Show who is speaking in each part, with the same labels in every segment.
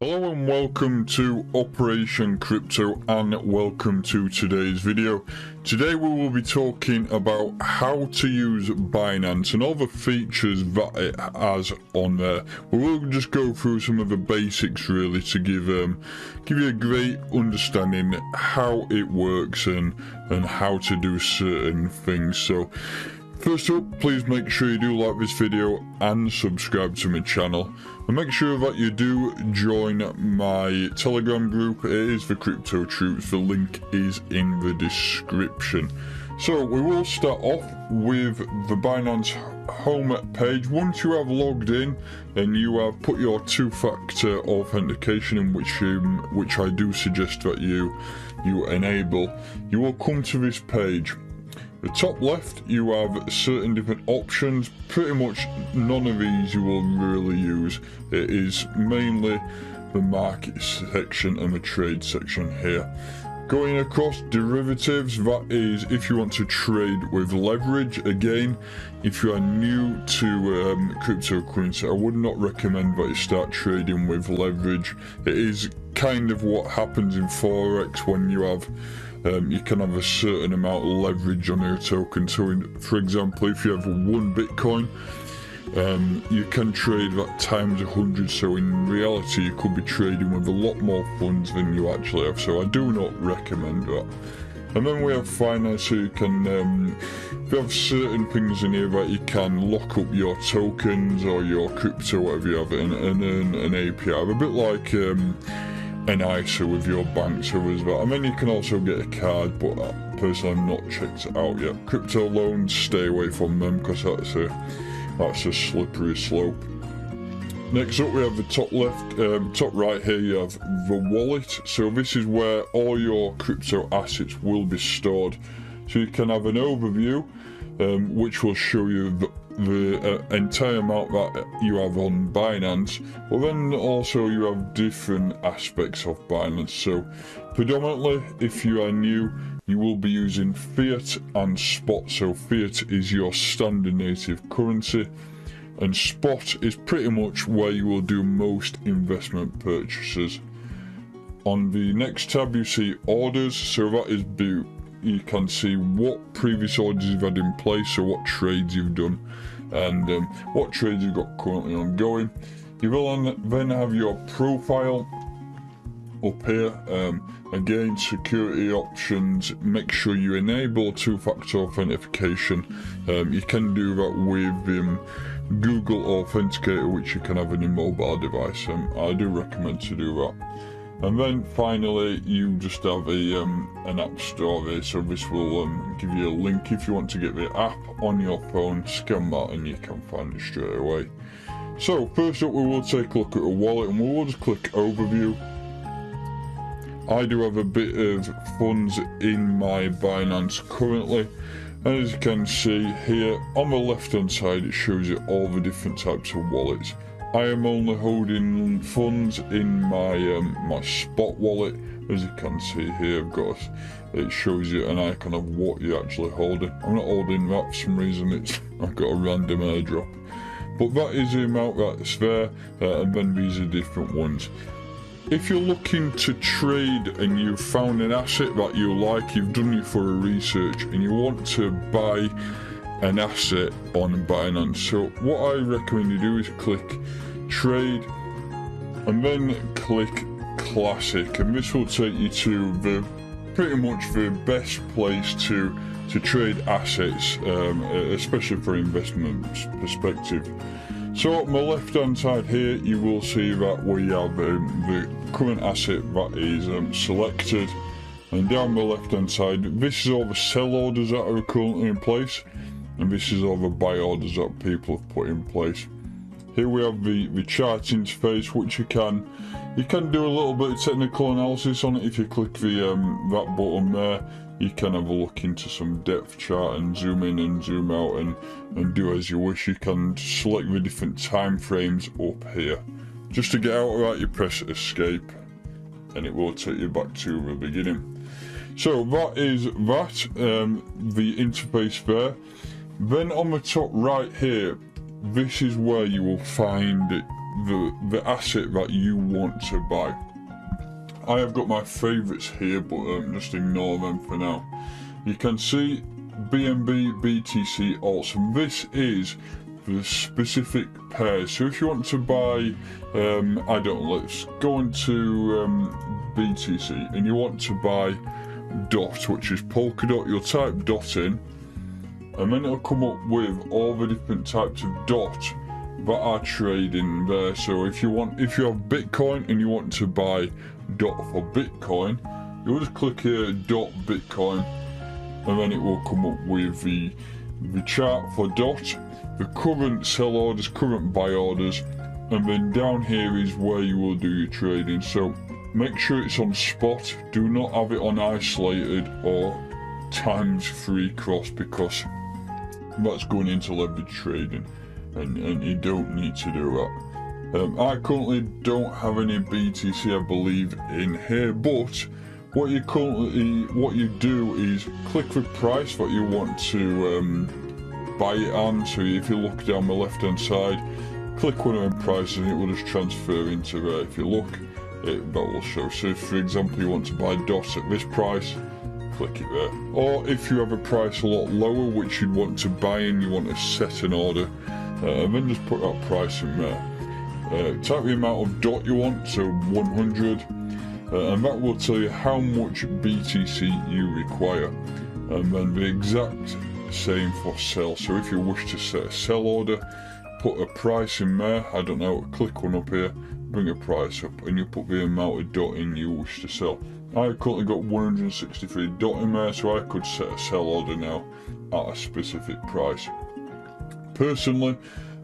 Speaker 1: Hello and welcome to Operation Crypto, and welcome to today's video. Today we will be talking about how to use Binance and all the features that it has on there. We will just go through some of the basics really to give you a great understanding how it works and how to do certain things. So first up, please make sure you do like this video and subscribe to my channel. And make sure that you do join my Telegram group. It is the Crypto Troops. The link is in the description. So we will start off with the Binance Homepage. Once you have logged in and you have put your two-factor authentication in, which I do suggest that you enable, you will come to this page. The top left, you have certain different options. Pretty much none of these you will really use. It is mainly the market section and the trade section here. Going across derivatives, that is if you want to trade with leverage. Again, if you are new to cryptocurrency, I would not recommend that you start trading with leverage. It is kind of what happens in Forex when you have you can have a certain amount of leverage on your token. So for example, if you have 1 Bitcoin, you can trade that times 100. So in reality, you could be trading with a lot more funds than you actually have. So I do not recommend that. And then we have finance, so you can, if you have certain things in here that you can lock up your tokens or your crypto, whatever you have, and earn an API, a bit like an ISA with your bank, so as well. And then you can also get a card, but personally I've not checked it out yet. Crypto loans, stay away from them because that's a slippery slope. Next up we have the top left, top right here you have the wallet. So this is where all your crypto assets will be stored. So you can have an overview, which will show you the entire amount that you have on Binance, but then also you have different aspects of Binance. So predominantly, if you are new, you will be using fiat and spot. So fiat is your standard native currency, and spot is pretty much where you will do most investment purchases. On the next tab you see orders, so that is you can see what previous orders you've had in place, so what trades you've done and what trades you've got currently ongoing. You will then have your profile up here. Again, security options, make sure you enable two-factor authentication. You can do that with Google Authenticator, which you can have on your mobile device. I do recommend to do that. And then finally, you just have an app store here, so this will give you a link if you want to get the app on your phone. Scan that and you can find it straight away. So first up, we will take a look at the wallet, and we will just click overview. I do have a bit of funds in my Binance currently, and as you can see here on the left hand side, it shows you all the different types of wallets. I am only holding funds in my my spot wallet. As you can see here, it shows you an icon of what you're actually holding. I'm not holding that for some reason. I've got a random airdrop, but that is the amount that's there, and then these are different ones. If you're looking to trade and you've found an asset that you like, you've done your thorough research, and you want to buy an asset on Binance, so what I recommend you do is click trade and then click classic, and this will take you to pretty much the best place to trade assets, especially for investment perspective. So on the left hand side here you will see that we have the current asset that is selected, and down the left hand side this is all the sell orders that are currently in place, and this is all the buy orders that people have put in place. Here we have the chart interface, which you can do a little bit of technical analysis on it. If you click that button there, you can have a look into some depth chart and zoom in and zoom out and do as you wish. You can select the different time frames up here. Just to get out of that, you press escape and it will take you back to the beginning. So that is the interface there. Then on the top right here, this is where you will find the asset that you want to buy. I have got my favorites here, but just ignore them for now. You can see BNB, BTC, also. This is the specific pairs. So if you want to buy, I don't know, let's go into BTC, and you want to buy DOT, which is polka dot, you'll type DOT in, and then it'll come up with all the different types of DOT that are trading there. So if you have Bitcoin and you want to buy DOT for Bitcoin, you'll just click here DOT Bitcoin, and then it will come up with the chart for DOT, the current sell orders, current buy orders, and then down here is where you will do your trading. So make sure it's on spot, do not have it on isolated or ×3 cross, because that's going into leverage trading, and you don't need to do that. I currently don't have any BTC, I believe, in here, but what you do is click the price that you want to buy it on. So if you look down the left hand side, click one of them prices and it will just transfer into there. If you look, that will show. So if, for example, you want to buy DOT at this price, click it there. Or if you have a price a lot lower which you'd want to buy in, you want to set an order, and then just put that price in there. Type the amount of DOT you want, so 100, and that will tell you how much BTC you require, and then the exact same for sell. So if you wish to set a sell order, put a price in there, I don't know, click one up here, bring a price up, and you put the amount of DOT in you wish to sell. I've currently got 163 DOT in there, so I could set a sell order now at a specific price. Personally,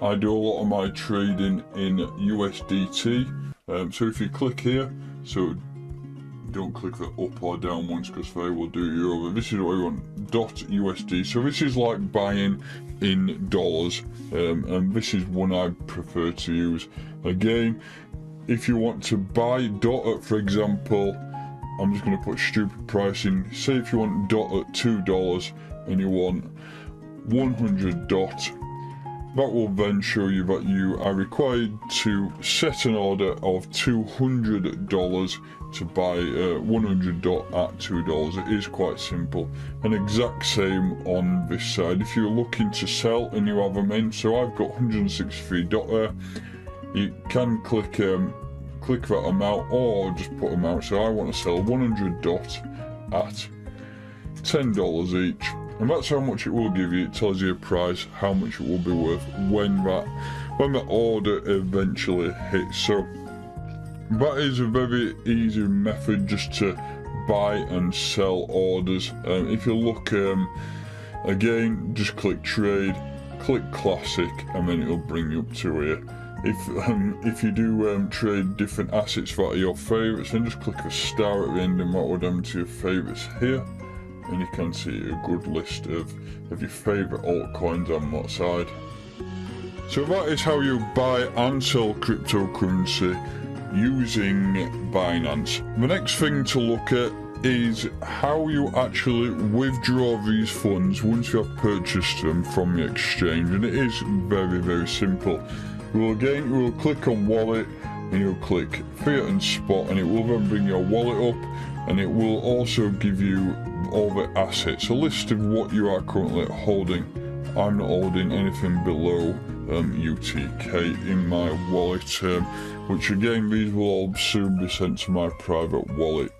Speaker 1: I do a lot of my trading in USDT, so if you click here, so don't click the up or down ones because they will do you over. This is what we want, DOT USD. So this is like buying in dollars, and this is one I prefer to use. Again, if you want to buy DOT at, for example, I'm just going to put stupid pricing. Say if you want DOT at $2 and you want 100 DOT, that will then show you that you are required to set an order of $200 to buy 100 DOT at $2. It is quite simple. And exact same on this side. If you're looking to sell and you have them in, so I've got 163 DOT there, you can click that amount or just put amount. So I want to sell 100 DOT at $10 each. And that's how much it will give you. It tells you a price, how much it will be worth when the order eventually hits. So that is a very easy method just to buy and sell orders. If you look, again, just click trade, click classic, and then it'll bring you up to here. If you do trade different assets that are your favourites, then just click the star at the end and that will them to your favourites here. And you can see a good list of your favourite altcoins on that side. So that is how you buy and sell cryptocurrency using Binance. The next thing to look at is how you actually withdraw these funds once you have purchased them from the exchange, and it is very, very simple. You will click on wallet and you'll click fiat and spot, and it will then bring your wallet up, and it will also give you all the assets, a list of what you are currently holding. I'm not holding anything below UTK in my wallet, which again, these will all soon be sent to my private wallet.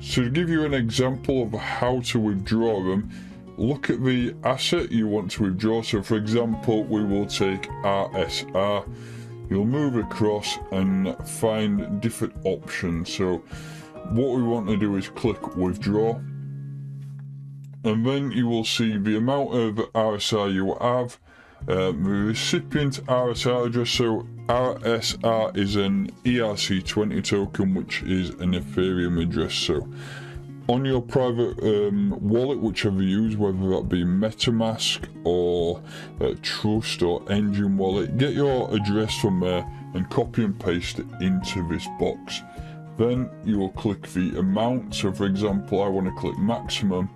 Speaker 1: So to give you an example of how to withdraw them, look at the asset you want to withdraw. So for example, we will take RSR. You'll move across and find different options. So what we want to do is click withdraw, and then you will see the amount of RSR you have, the recipient RSR address. So RSR is an ERC20 token, which is an Ethereum address. So on your private wallet, whichever you use, whether that be MetaMask or Trust or Engine Wallet, get your address from there and copy and paste it into this box. Then you will click the amount. So for example, I want to click maximum.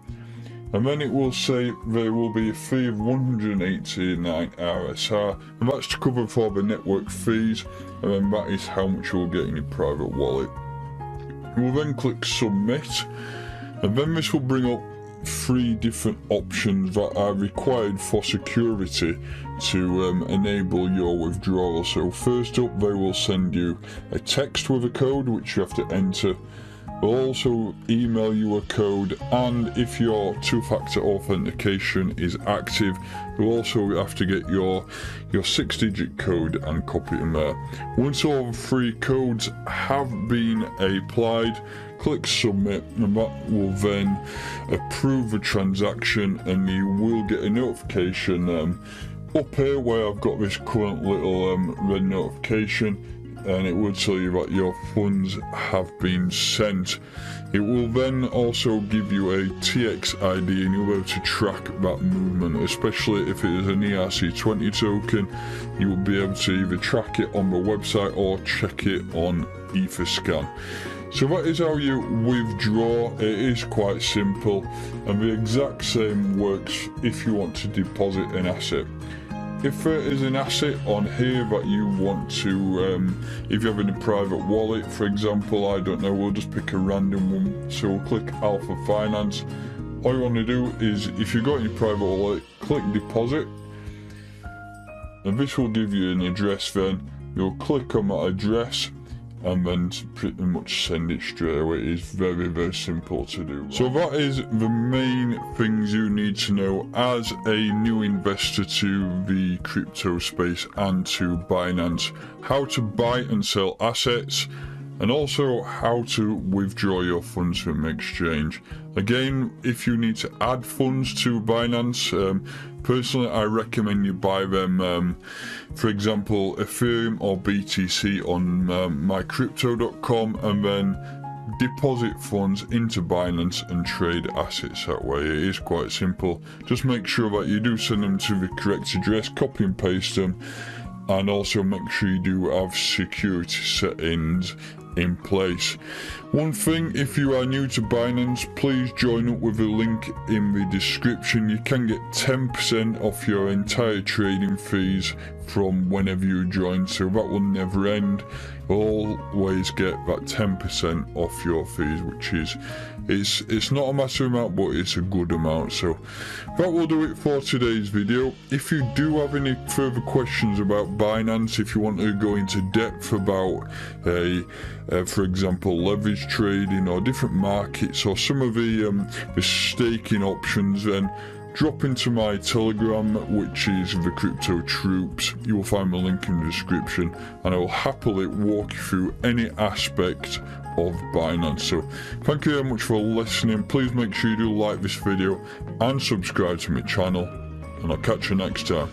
Speaker 1: and then it will say there will be a fee of 189 RSR, and that's to cover for the network fees, and then that is how much you will get in your private wallet. You will then click submit, and then this will bring up 3 different options that are required for security to enable your withdrawal. So first up, they will send you a text with a code which you have to enter. They'll also email you a code, and if your 2-factor authentication is active, you'll also have to get your 6-digit code and copy it in there. Once all the 3 codes have been applied, click submit, and that will then approve the transaction, and you will get a notification up here where I've got this current little red notification, and it will tell you that your funds have been sent. It will then also give you a TX ID, and you'll be able to track that movement, especially if it is an ERC20 token. You will be able to either track it on the website or check it on Etherscan. So that is how you withdraw. It is quite simple, and the exact same works if you want to deposit an asset. If there is an asset on here that you want to, if you have a private wallet, for example, I don't know, we'll just pick a random one. So we'll click Alpha Finance. All you want to do is, if you got your private wallet, click deposit, and this will give you an address. Then you'll click on that address, and then pretty much send it straight away. It is very, very simple to do. So that is the main things you need to know as a new investor to the crypto space and to Binance. How to buy and sell assets, and also how to withdraw your funds from exchange. Again, if you need to add funds to Binance, personally I recommend you buy them, for example Ethereum or BTC on mycrypto.com, and then deposit funds into Binance and trade assets that way. It is quite simple. Just make sure that you do send them to the correct address, copy and paste them, and also make sure you do have security settings in place. One thing, if you are new to Binance, please join up with a link in the description. You can get 10% off your entire trading fees from whenever you join, so that will never end. You'll always get that 10% off your fees, which is it's not a massive amount, but it's a good amount. So that will do it for today's video. If you do have any further questions about Binance, if you want to go into depth about for example leverage trading or different markets or some of the staking options, then drop into my Telegram, which is the Crypto Troops. You will find the link in the description, and I will happily walk you through any aspect of Binance. So thank you very much for listening. Please make sure you do like this video and subscribe to my channel, and I'll catch you next time.